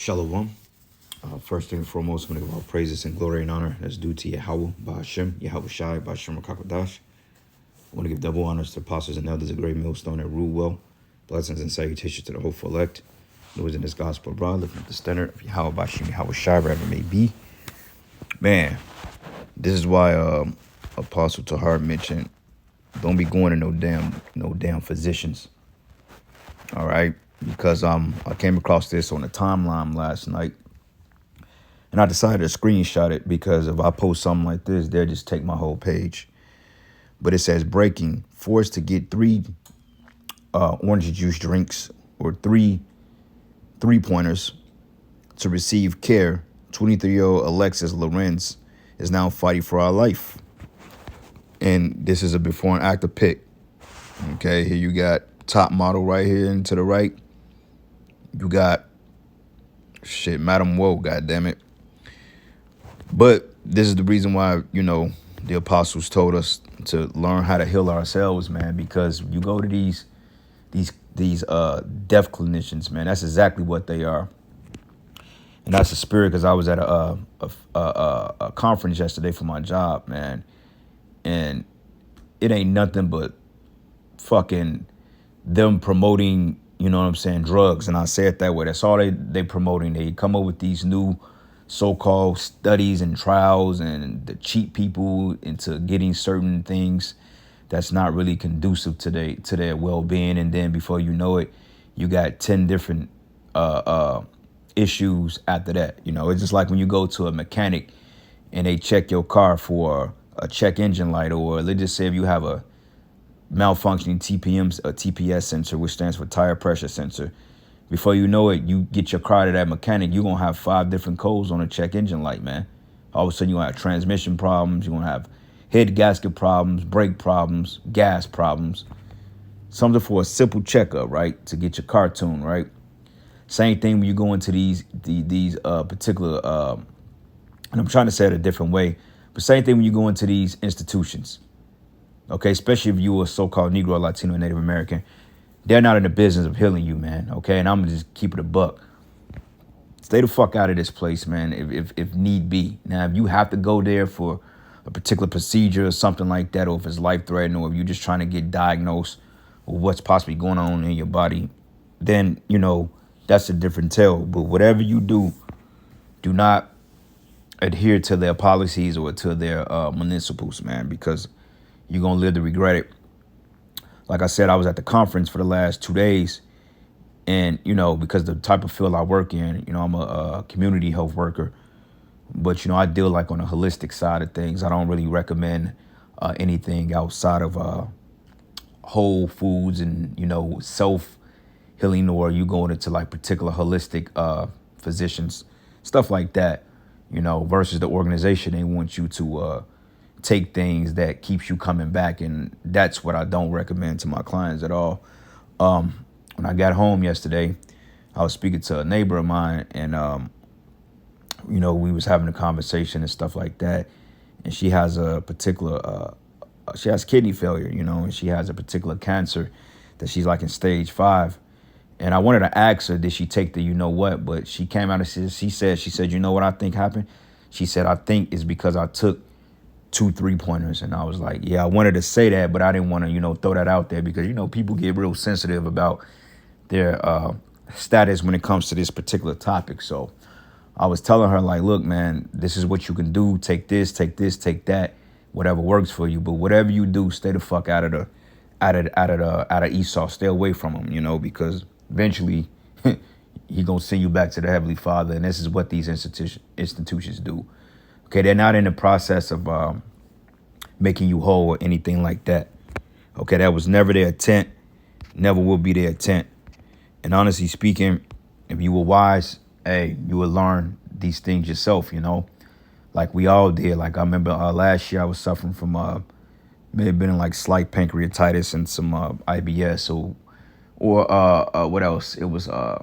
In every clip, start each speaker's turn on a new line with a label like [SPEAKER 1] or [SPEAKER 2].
[SPEAKER 1] Shalom. First and foremost, I'm going to give all praises and glory and honor that's due to Yahweh, Ba'ashem, Yahweh Shai, Ba'ashem Kakadash. I want to give double honors to apostles and elders, a great millstone that rule well. Blessings and salutations to the hopeful elect. Those in this gospel abroad, lifting up the standard of Yahweh, Ba'ashem, Yahweh Shai, wherever it may be. Man, this is why Apostle Tahar mentioned, don't be going to no damn physicians. All right? Because I came across this on the timeline last night. And I decided to screenshot it because if I post something like this, they'll just take my whole page. But it says breaking, forced to get 3 orange juice drinks or 3 3-pointers to receive care. 23-year-old Alexis Lorenz is now fighting for our life. And this is a before and after pic. Okay, here you got top model right here and to the right. You got, Madam Woe, goddammit. But this is the reason why, the apostles told us to learn how to heal ourselves, man, because you go to these deaf clinicians, man, that's exactly what they are. And that's the spirit, because I was at a conference yesterday for my job, man, and it ain't nothing but fucking them promoting, drugs. And I say it that way. That's all they promoting. They come up with these new so-called studies and trials and to cheat people into getting certain things that's not really conducive to their well-being. And then before you know it, you got 10 different issues after that. It's just like when you go to a mechanic and they check your car for a check engine light, or let's just say if you have a malfunctioning TPS sensor, which stands for tire pressure sensor. Before you know it, you get your car to that mechanic, you're going to have 5 different codes on a check engine light, man. All of a sudden, you're going to have transmission problems. You're going to have head gasket problems, brake problems, gas problems. Something for a simple checkup, right? To get your car tuned, right? Same thing when you go into these particular, and I'm trying to say it a different way, but same thing when you go into these institutions, okay? Especially if you're a so-called Negro, Latino, Native American. They're not in the business of healing you, man, okay? And I'm going to just keep it a buck. Stay the fuck out of this place, man, if need be. Now, if you have to go there for a particular procedure or something like that, or if it's life-threatening, or if you're just trying to get diagnosed with what's possibly going on in your body, then, that's a different tale. But whatever you do, do not adhere to their policies or to their municipals, man, because you're going to live to regret it. Like I said, I was at the conference for the last 2 days, and, because the type of field I work in, I'm a community health worker, but, I deal like on a holistic side of things. I don't really recommend anything outside of whole foods and, self-healing, or you going into like particular holistic physicians, stuff like that, versus the organization. They want you to take things that keeps you coming back, and that's what I don't recommend to my clients at all. When I got home yesterday, I was speaking to a neighbor of mine, and we was having a conversation and stuff like that, and she has a particular she has kidney failure, and she has a particular cancer that she's like in stage 5. And I wanted to ask her, did she take the what? But she came out and she said, you know what I think happened? She said, I think it's because I took 2 3-pointers. And I was like, yeah, I wanted to say that, but I didn't want to, throw that out there because, people get real sensitive about their status when it comes to this particular topic. So I was telling her, like, look, man, this is what you can do. Take this, take that, whatever works for you. But whatever you do, stay the fuck out of Esau. Stay away from him, because eventually he gonna send you back to the Heavenly Father. And this is what these institutions do. Okay, they're not in the process of making you whole or anything like that. Okay, that was never their intent, never will be their intent. And honestly speaking, if you were wise, hey, you would learn these things yourself, like we all did. Like I remember last year I was suffering from may have been like slight pancreatitis and some IBS or what else? It was I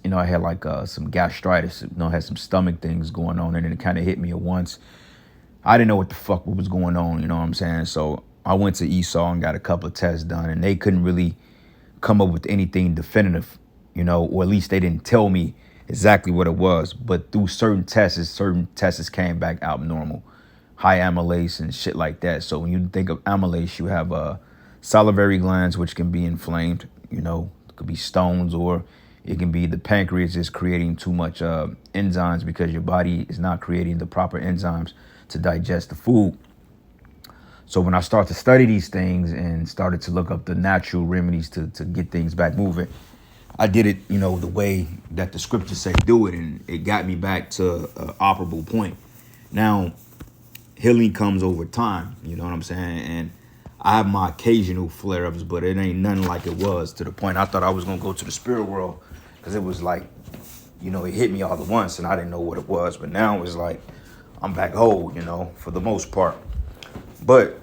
[SPEAKER 1] had like some gastritis, had some stomach things going on, and it kind of hit me at once. I didn't know what the fuck was going on, you know what I'm saying? So I went to Esau and got a couple of tests done, and they couldn't really come up with anything definitive, or at least they didn't tell me exactly what it was. But through certain tests came back abnormal, high amylase and shit like that. So when you think of amylase, you have salivary glands, which can be inflamed. It could be stones, or it can be the pancreas is creating too much enzymes because your body is not creating the proper enzymes to digest the food. So when I started to study these things and started to look up the natural remedies to get things back moving, I did it, the way that the scriptures say do it, and it got me back to an operable point. Now, healing comes over time, you know what I'm saying? And I have my occasional flare-ups, but it ain't nothing like it was, to the point I thought I was gonna go to the spirit world, because it was like, it hit me all at once and I didn't know what it was. But now it's like I'm back whole, for the most part. But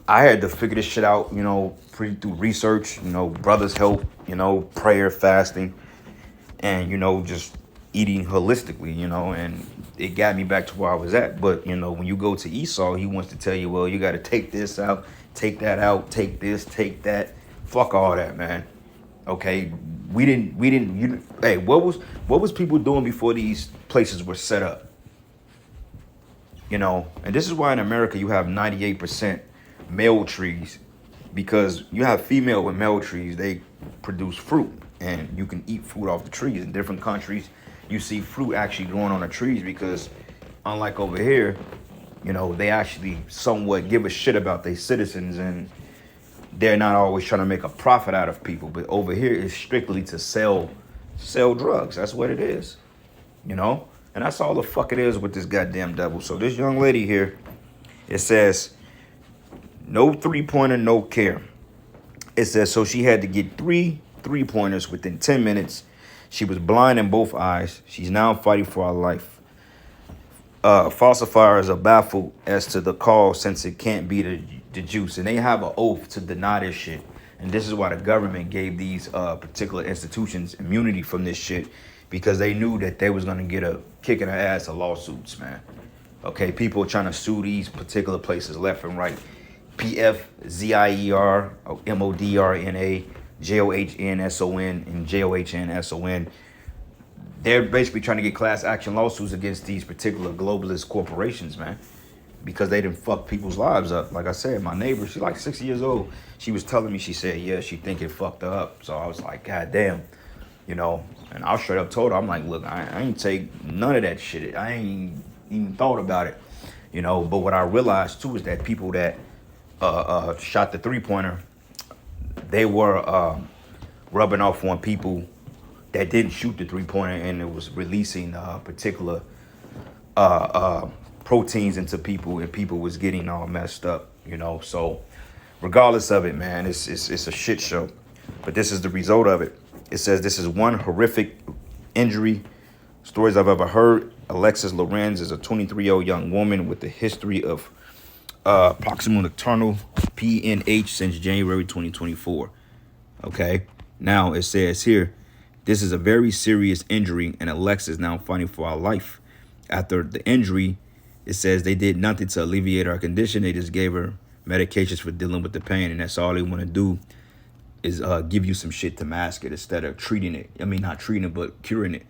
[SPEAKER 1] I had to figure this shit out, pretty through research, brothers help, prayer, fasting, and, just eating holistically, and it got me back to where I was at. But, when you go to Esau, he wants to tell you, well, you got to take this out, take that out, take this, take that. Fuck all that, man. Okay. Hey, what was people doing before these places were set up? And this is why in America you have 98% male trees, because you have female and male trees. They produce fruit, and you can eat fruit off the trees. In different countries, you see fruit actually growing on the trees, because unlike over here, they actually somewhat give a shit about their citizens, and they're not always trying to make a profit out of people. But over here, it's strictly to sell drugs. That's what it is, and that's all the fuck it is with this goddamn devil. So this young lady here, it says, no three-pointer, no care. It says, so she had to get 3 3-pointers within 10 minutes. She was blind in both eyes. She's now fighting for her life. Falsifiers are baffled as to the cause, since it can't be the juice. And they have an oath to deny this shit. And this is why the government gave these particular institutions immunity from this shit, because they knew that they was going to get a kick in the ass of lawsuits, man. Okay, people are trying to sue these particular places left and right. PFZIER, MODRNA, JOHNSON, and JOHNSON. They're basically trying to get class action lawsuits against these particular globalist corporations, man, because they didn't fuck people's lives up. Like I said, my neighbor, she's like 60 years old. She was telling me, she said, yeah, she think it fucked her up. So I was like, God damn, and I straight up told her, I'm like, look, I ain't take none of that shit. I ain't even thought about it, But what I realized too is that people that shot the 3-pointer, they were rubbing off on people that didn't shoot the 3-pointer, and it was releasing particular proteins into people, and people was getting all messed up, So regardless of it, man, it's a shit show. But this is the result of it. It says, this is one horrific injury stories I've ever heard. Alexis Lorenz is a 23-year-old young woman with a history of proximal nocturnal PNH since January 2024. Okay. Now it says here, this is a very serious injury, and Alexis is now fighting for her life. After the injury, it says they did nothing to alleviate her condition. They just gave her medications for dealing with the pain, and that's all they want to do is give you some shit to mask it instead of treating it. I mean, not treating it, but curing it.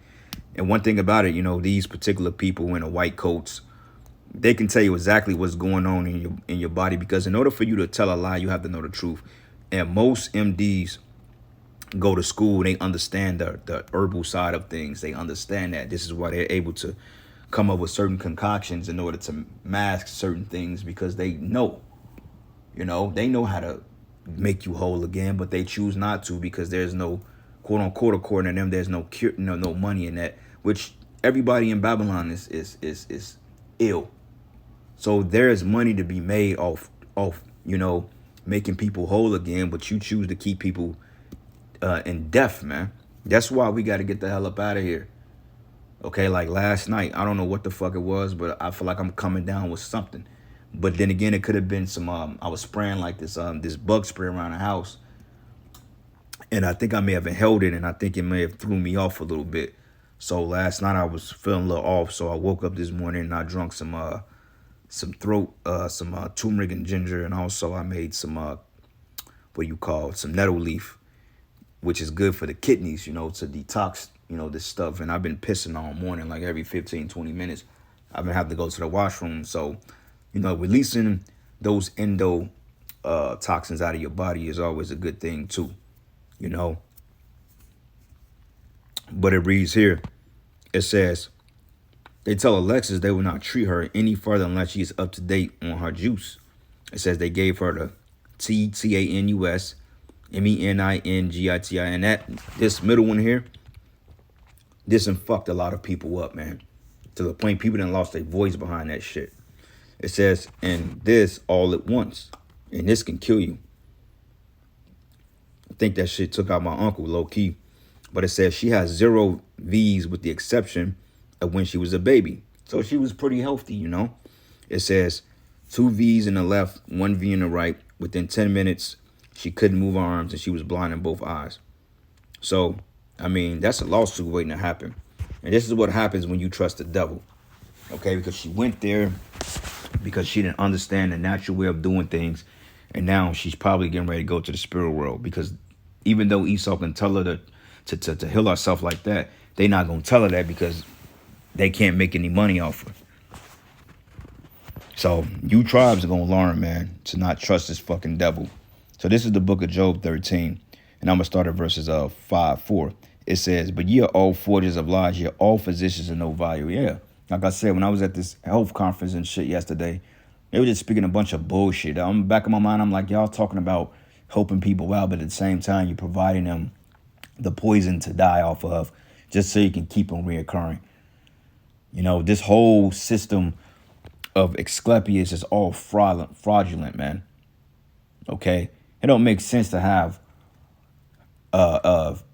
[SPEAKER 1] And one thing about it, these particular people in the white coats, they can tell you exactly what's going on in your body, because in order for you to tell a lie, you have to know the truth. And most MDs go to school, they understand the herbal side of things. They understand that. This is why they're able to come up with certain concoctions in order to mask certain things, because they know, they know how to make you whole again, but they choose not to, because there's no, quote unquote, according to them, there's no cure, no money in that, which everybody in Babylon is ill. So there's money to be made off making people whole again, but you choose to keep people in death, man. That's why we got to get the hell up out of here. Okay, like last night, I don't know what the fuck it was, but I feel like I'm coming down with something. But then again, it could have been some, I was spraying like this bug spray around the house. And I think I may have inhaled it, and I think it may have threw me off a little bit. So last night I was feeling a little off. So I woke up this morning and I drank some turmeric and ginger. And also I made some, some nettle leaf, which is good for the kidneys, to detox this stuff, and I've been pissing all morning, like every 15, 20 minutes. I've been having to go to the washroom. So, releasing those endo toxins out of your body is always a good thing too, you know. But it reads here, it says, they tell Alexis they will not treat her any further unless she is up to date on her juice. It says they gave her the TTANUS, MENINGITI, and this middle one here, this and fucked a lot of people up, man. To the point people done lost their voice behind that shit. It says, and this all at once. And this can kill you. I think that shit took out my uncle, low key. But it says she has 0 V's with the exception of when she was a baby. So she was pretty healthy, It says 2 V's in the left, 1 V in the right. Within 10 minutes, she couldn't move her arms and she was blind in both eyes. So, that's a lawsuit waiting to happen. And this is what happens when you trust the devil. Okay, because she went there because she didn't understand the natural way of doing things. And now she's probably getting ready to go to the spirit world. Because even though Esau can tell her to heal herself like that, they not going to tell her that because they can't make any money off her. So you tribes are going to learn, man, to not trust this fucking devil. So this is the book of Job 13. And I'm going to start at verses 5-4. It says, but ye are all forgers of lies. Ye are all physicians of no value. Yeah. Like I said, when I was at this health conference and shit yesterday, they were just speaking a bunch of bullshit. I'm back in my mind, I'm like, y'all talking about helping people out, but at the same time, you're providing them the poison to die off of just so you can keep them reoccurring. This whole system of Asclepius is all fraudulent, man. Okay? It don't make sense to have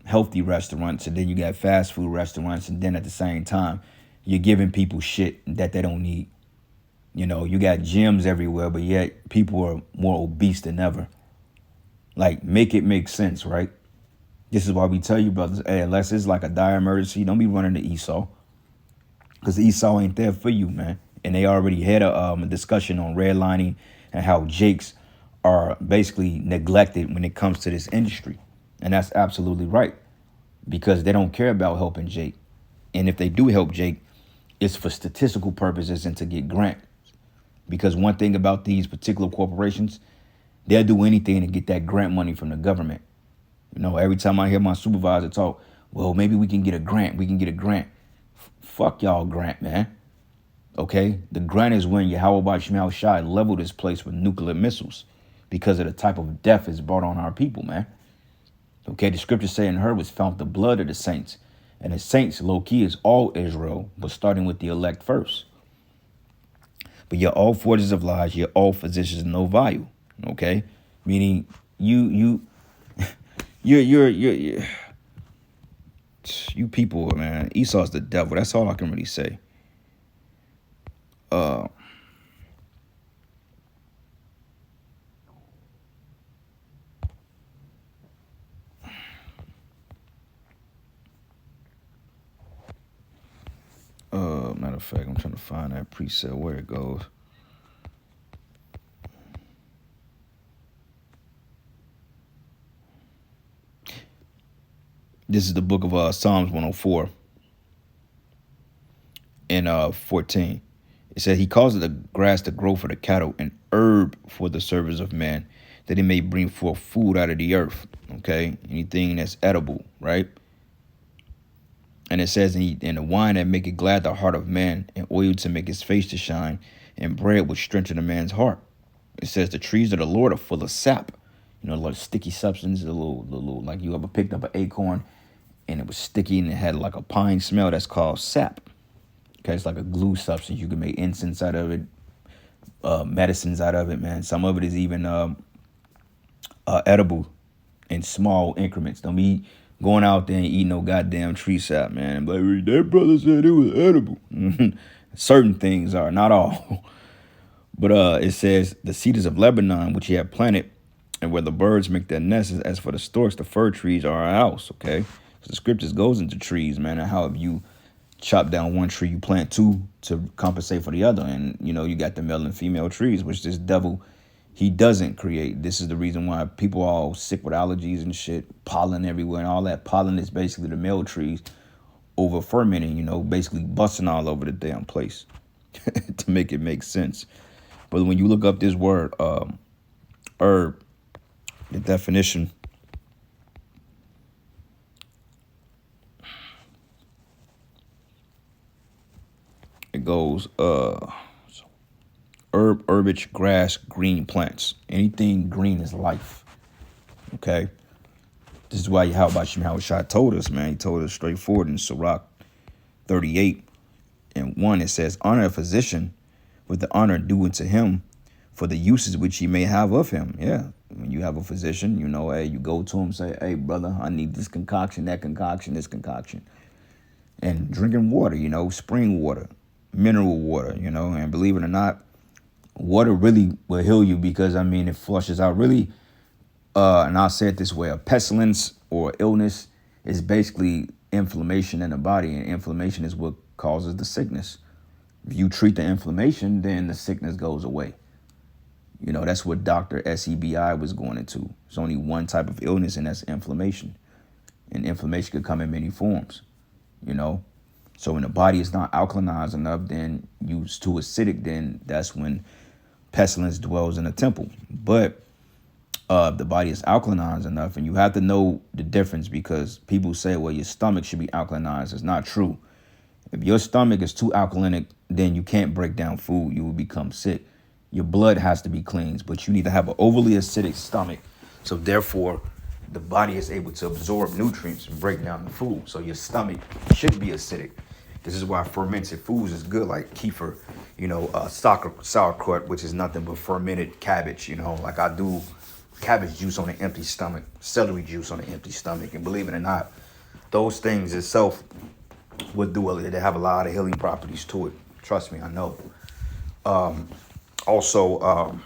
[SPEAKER 1] healthy restaurants and then you got fast food restaurants and then at the same time, you're giving people shit that they don't need. You got gyms everywhere, but yet people are more obese than ever. Like, make it make sense, right? This is why we tell you, brothers, hey, unless it's like a dire emergency, don't be running to Esau. Because Esau ain't there for you, man. And they already had a discussion on redlining and how Jakes are basically neglected when it comes to this industry. And that's absolutely right. Because they don't care about helping Jake. And if they do help Jake, it's for statistical purposes and to get grants. Because one thing about these particular corporations, they'll do anything to get that grant money from the government. Every time I hear my supervisor talk, well, maybe we can get a grant. We can get a grant. Fuck y'all grant, man. Okay? The grant is when Yahweh Shemel Shai leveled this place with nuclear missiles because of the type of death it's brought on our people, man. Okay? The scripture saying her was found the blood of the saints. And the saints, low-key, is all Israel, but starting with the elect first. But you're all forgers of lies. You're all physicians of no value. Okay? Meaning you people, man. Esau's the devil. That's all I can really say. Matter of fact, I'm trying to find that preset where it goes. This is the book of Psalms 104 and 14. It said, he causes the grass to grow for the cattle and herb for the service of man, that he may bring forth food out of the earth. Okay? Anything that's edible, right? And it says, and the wine that maketh glad the heart of man, and oil to make his face to shine, and bread which strengthen a man's heart. It says the trees of the Lord are full of sap. A lot of sticky substance, a little like you ever picked up an acorn and it was sticky and it had like a pine smell. That's called sap. Okay, it's like a glue substance. You can make incense out of it, medicines out of it, man. Some of it is even edible in small increments. Don't be going out there and eating no goddamn tree sap, man. But that brother said it was edible. Certain things are, not all. But it says the cedars of Lebanon, which he had planted, and where the birds make their nests. As for the storks, the fir trees are our house. Okay, so the scriptures goes into trees, man. And how if you chop down one tree, you plant two to compensate for the other, and you got the male and female trees, which this devil, he doesn't create. This is the reason why people are all sick with allergies and shit, pollen everywhere, and all that pollen is basically the male trees. over fermenting, basically busting all over the damn place to make it make sense. But when you look up this word, herb, the definition, it goes, herb, herbage, grass, green plants. Anything green is life. Okay? This is why Yahweh Shai told us, man. He told us straightforward in Sirach 38 and 1. It says, honor a physician with the honor due unto him for the uses which he may have of him. Yeah. When you have a physician, hey, you go to him, say, hey, brother, I need this concoction, that concoction, this concoction. And drinking water, spring water, mineral water, and believe it or not, water really will heal you because, it flushes out really. And I'll say it this way, a pestilence or illness is basically inflammation in the body, and inflammation is what causes the sickness. If you treat the inflammation, then the sickness goes away. That's what Dr. SEBI was going into. There's only one type of illness, and that's inflammation. And inflammation could come in many forms, So when the body is not alkalinized enough, then used too acidic, then that's when pestilence dwells in the temple. But the body is alkalinized enough, and you have to know the difference, because people say, well, your stomach should be alkalinized. It's not true. If your stomach is too alkalinic, then you can't break down food. You will become sick. Your blood has to be cleansed, but you need to have an overly acidic stomach. So therefore, the body is able to absorb nutrients and break down the food. So your stomach should be acidic. This is why fermented foods is good, like kefir, sauerkraut, which is nothing but fermented cabbage. Like I do cabbage juice on an empty stomach, celery juice on an empty stomach. And believe it or not, those things itself would do it. They have a lot of healing properties to it. Trust me, I know. Also,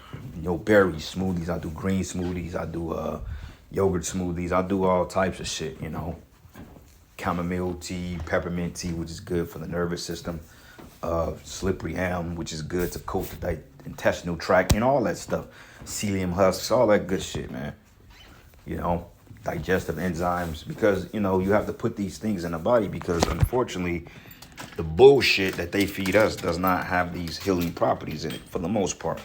[SPEAKER 1] berry smoothies. I do green smoothies. I do yogurt smoothies. I do all types of shit, Chamomile tea, peppermint tea, which is good for the nervous system. Slippery elm, which is good to coat the intestinal tract, and all that stuff. Psyllium husks, all that good shit, man. Digestive enzymes, because, you have to put these things in the body, because unfortunately, the bullshit that they feed us does not have these healing properties in it for the most part.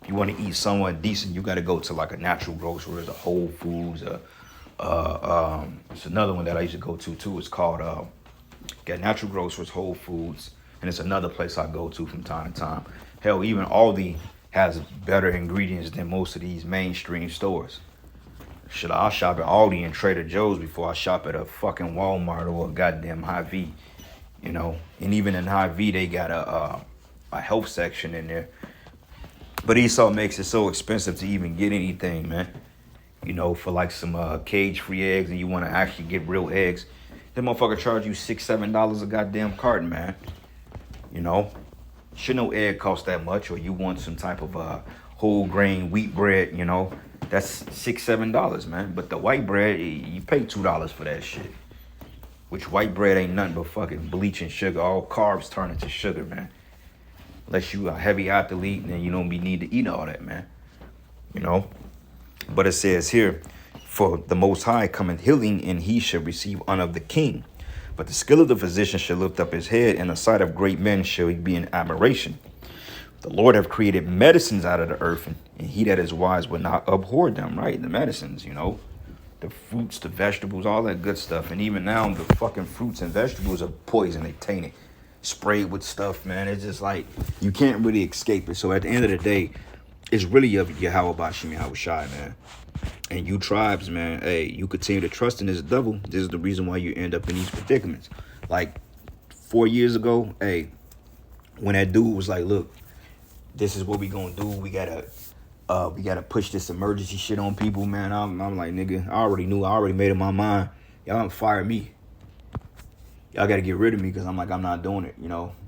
[SPEAKER 1] If you want to eat somewhat decent, you got to go to like a natural grocery, a Whole Foods. It's another one that I used to go to too. It's called got Natural Grocers, Whole Foods, and it's another place I go to from time to time. Hell, even Aldi has better ingredients than most of these mainstream stores. Shit, I'll shop at Aldi and Trader Joe's before I shop at a fucking Walmart or a goddamn Hy-Vee. And even in Hy-Vee, they got a health section in there. But Esau makes it so expensive to even get anything, man. For like some cage-free eggs, and you want to actually get real eggs, that motherfucker charge you $6-7 a goddamn carton, man. Should no egg cost that much, or you want some type of whole grain wheat bread, that's $6-7, man. But the white bread, you pay $2 for that shit. Which white bread ain't nothing but fucking bleach and sugar. All carbs turn into sugar, man. Unless you a heavy athlete, then you don't need to eat all that, man. But it says here, for the Most High cometh healing, and he shall receive honor of the king. But the skill of the physician shall lift up his head, and the sight of great men shall be in admiration. The Lord have created medicines out of the earth, and he that is wise will not abhor them, right? The medicines, the fruits, the vegetables, all that good stuff. And even now, the fucking fruits and vegetables are poison. They tainted, sprayed with stuff, man. It's just like, you can't really escape it. So at the end of the day, it's really of Yahweh Bashim Yahweh Shai, man. And you tribes, man, hey, you continue to trust in this devil. This is the reason why you end up in these predicaments. Like 4 years ago, hey, when that dude was like, look, this is what we gonna do. We gotta push this emergency shit on people, man. I'm like, nigga, I already knew. I already made up my mind. Y'all don't fire me. Y'all gotta get rid of me, because I'm not doing it.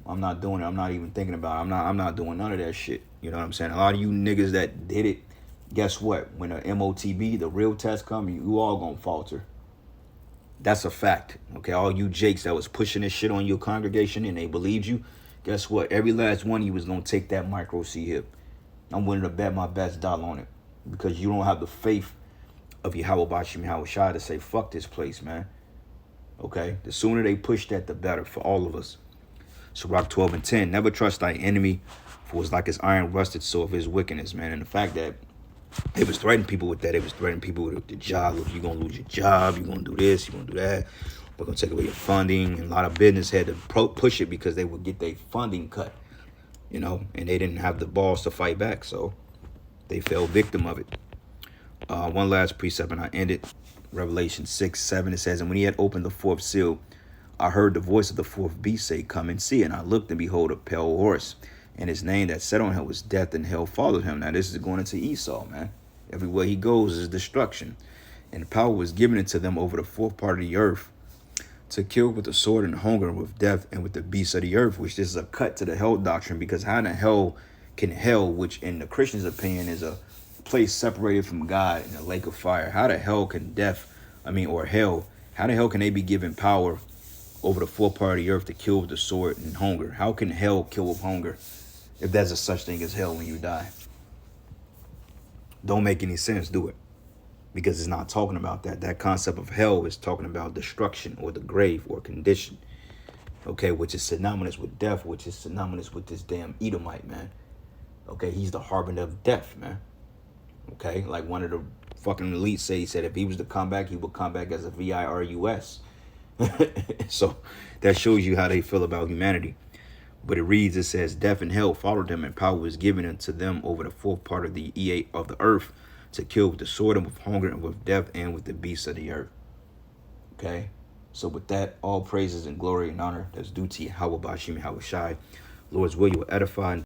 [SPEAKER 1] I'm not doing it. I'm not even thinking about it. I'm not doing none of that shit. You know what I'm saying? A lot of you niggas that did it, guess what? When the MOTB, the real test come, you all gonna falter. That's a fact. Okay, all you jakes that was pushing this shit on your congregation and they believed you, guess what? Every last one of you was gonna take that micro C-hip. I'm willing to bet my best dollar on it, because you don't have the faith of Yahweh Bashim Yahweh Shai to say, fuck this place, man. Okay, the sooner they push that, the better for all of us. Sirach 12 and 10. Never trust thy enemy, for it's like his iron rusted, so of his wickedness, man. And the fact that they was threatening people with that, they was threatening people with the job. Look, you're gonna lose your job, you're gonna do this, you're gonna do that. We're gonna take away your funding. And a lot of business had to push it because they would get their funding cut, you know, and they didn't have the balls to fight back, so they fell victim of it. One last precept, and I end it. Revelation 6:7. It says, and when he had opened the fourth seal, I heard the voice of the fourth beast say, come and see. And I looked, and behold, a pale horse. And his name that sat on him was Death, and hell followed him. Now this is going into Esau, man. Everywhere he goes is destruction. And the power was given unto them over the fourth part of the earth to kill with the sword and hunger, with death, and with the beasts of the earth, which this is a cut to the hell doctrine, because how in the hell can hell, which in the Christian's opinion is a place separated from God in a lake of fire, how the hell can or hell, how the hell can they be given power over the fourth part of the earth to kill with the sword and hunger? How can hell kill with hunger if there's a such thing as hell when you die? Don't make any sense, do it? Because it's not talking about that. That concept of hell is talking about destruction or the grave or condition. Okay, which is synonymous with death, which is synonymous with this damn Edomite, man. Okay, he's the harbinger of death, man. Okay, like one of the fucking elites he said if he was to come back, he would come back as a virus. So that shows you how they feel about humanity. But it reads, it says, death and hell followed them, and power was given unto them over the fourth part of the earth to kill with the sword and with hunger and with death and with the beasts of the earth. Okay, so with that, all praises and glory and honor that's due to Yahweh Bashim Yahweh Shai. Lord's will, you will edify